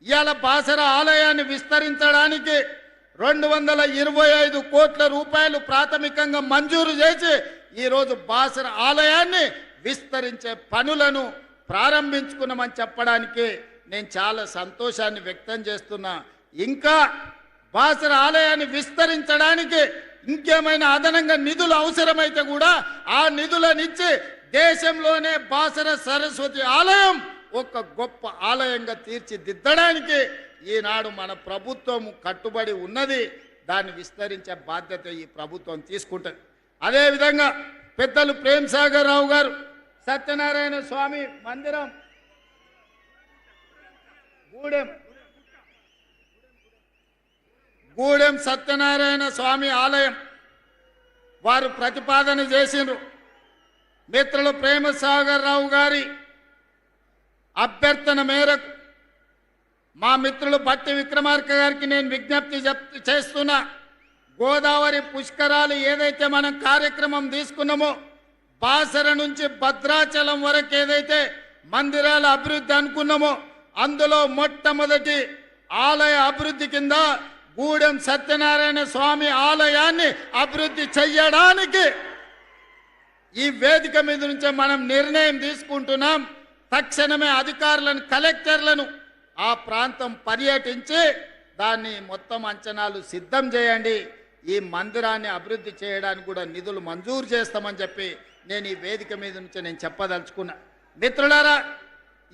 ఇవాళ బాసర ఆలయాన్ని విస్తరించడానికి 225 కోట్ల రూపాయలు ప్రాథమికంగా మంజూరు చేసి ఈరోజు బాసర ఆలయాన్ని విస్తరించే పనులను ప్రారంభించుకున్నామని చెప్పడానికి నేను చాలా సంతోషాన్ని వ్యక్తం చేస్తున్నా. ఇంకా బాసర ఆలయాన్ని విస్తరించడానికి ఇంకేమైనా అదనంగా నిధులు అవసరమైతే కూడా ఆ నిధులనిచ్చి దేశంలోనే బాసర సరస్వతి ఆలయం ఒక గొప్ప ఆలయంగా తీర్చిదిద్దడానికి ఈనాడు మన ప్రభుత్వం కట్టుబడి ఉన్నది. దాన్ని విస్తరించే బాధ్యత ఈ ప్రభుత్వం తీసుకుంటుంది. అదేవిధంగా పెద్దలు ప్రేమ్ సాగర్ రావు గారు సత్యనారాయణ స్వామి మందిరం గూడెం సత్యనారాయణ స్వామి ఆలయం వారు ప్రతిపాదన చేసిండ్రు. మిత్రులు ప్రేమ సాగర్ రావు గారి అభ్యర్థన మేరకు మా మిత్రులు బట్టి విక్రమార్క గారికి నేను విజ్ఞప్తి చేస్తున్నా. గోదావరి పుష్కరాలు ఏదైతే మనం కార్యక్రమం తీసుకున్నామో బాసర నుంచి భద్రాచలం వరకు ఏదైతే మందిరాల అభివృద్ధి అనుకున్నామో అందులో మొట్టమొదటి ఆలయ అభివృద్ధి కింద గూడెం సత్యనారాయణ స్వామి ఆలయాన్ని అభివృద్ధి చెయ్యడానికి ఈ వేదిక మీద నుంచే మనం నిర్ణయం తీసుకుంటున్నాం. తక్షణమే అధికారులను కలెక్టర్లను ఆ ప్రాంతం పర్యటించి దాన్ని మొత్తం అంచనాలు సిద్ధం చేయండి. ఈ మందిరాన్ని అభివృద్ధి చేయడానికి కూడా నిధులు మంజూరు చేస్తామని చెప్పి నేను ఈ వేదిక మీద నుంచి నేను చెప్పదలుచుకున్నా. మిత్రులారా,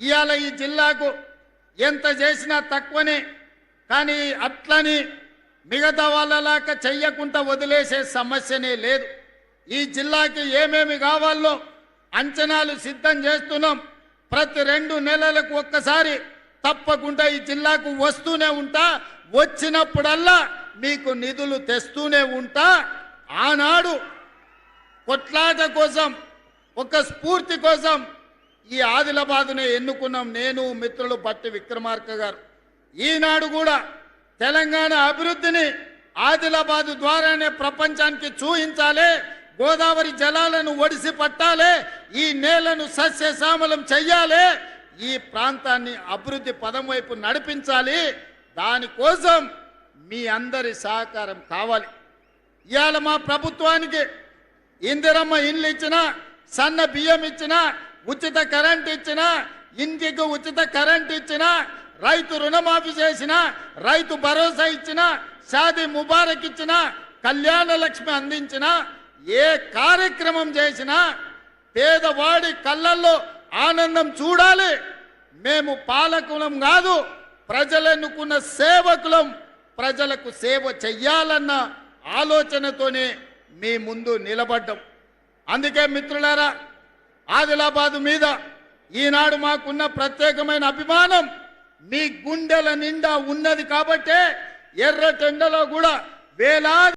ఇవాళ ఈ జిల్లాకు ఎంత చేసినా తక్కువనే, కానీ అట్లని మిగతా వాళ్ళలాగా చెయ్యకుండా వదిలేసే సమస్యనే లేదు. ఈ జిల్లాకి ఏమేమి కావాలో అంచనాలు సిద్ధం చేస్తున్నాం. ప్రతి 2 నెలలకు ఒక్కసారి తప్పకుండా ఈ జిల్లాకు వస్తూనే ఉంటా. వచ్చినప్పుడల్లా మీకు నిధులు తెస్తూనే ఉంటా. ఆనాడు కొట్లాట కోసం ఒక స్ఫూర్తి కోసం ఈ ఆదిలాబాదునే ఎన్నుకున్నాం నేను, మిత్రులు బట్టి విక్రమార్క గారు. ఈనాడు కూడా తెలంగాణ అభివృద్ధిని ఆదిలాబాదు ద్వారానే ప్రపంచానికి చూపించాలి. గోదావరి జలాలను ఒడిసి పట్టాలి. ఈ నేలను సస్యశ్యామలం చెయ్యాలి. ఈ ప్రాంతాన్ని అభివృద్ధి పదం వైపు నడిపించాలి. దానికోసం మీ అందరి సహకారం కావాలి. ఇవాళ మా ప్రభుత్వానికి ఇందిరమ్మ ఇండ్లు ఇచ్చినా, సన్న బియ్యం ఇచ్చినా, ఉచిత కరెంట్ ఇచ్చినా, ఇంటికి ఉచిత కరెంట్ ఇచ్చినా, రైతు రుణమాఫీ చేసినా, రైతు భరోసా ఇచ్చినా, షాదీ ముబారక్ ఇచ్చినా, కళ్యాణ లక్ష్మి అందించినా, ఏ కార్యక్రమం చేసినా పేదవాడి కళ్ళల్లో ఆనందం చూడాలి. మేము పాలకులం కాదు, ప్రజలెన్నుకున్న సేవకులం. ప్రజలకు సేవ చెయ్యాలన్న ఆలోచనతోనే మీ ముందు నిలబడ్డం. అందుకే మిత్రులారా, ఆదిలాబాదు మీద ఈనాడు మాకున్న ప్రత్యేకమైన అభిమానం మీ గుండెల నిండా ఉన్నది. కాబట్టే ఎర్రటెండలో కూడా వేలాది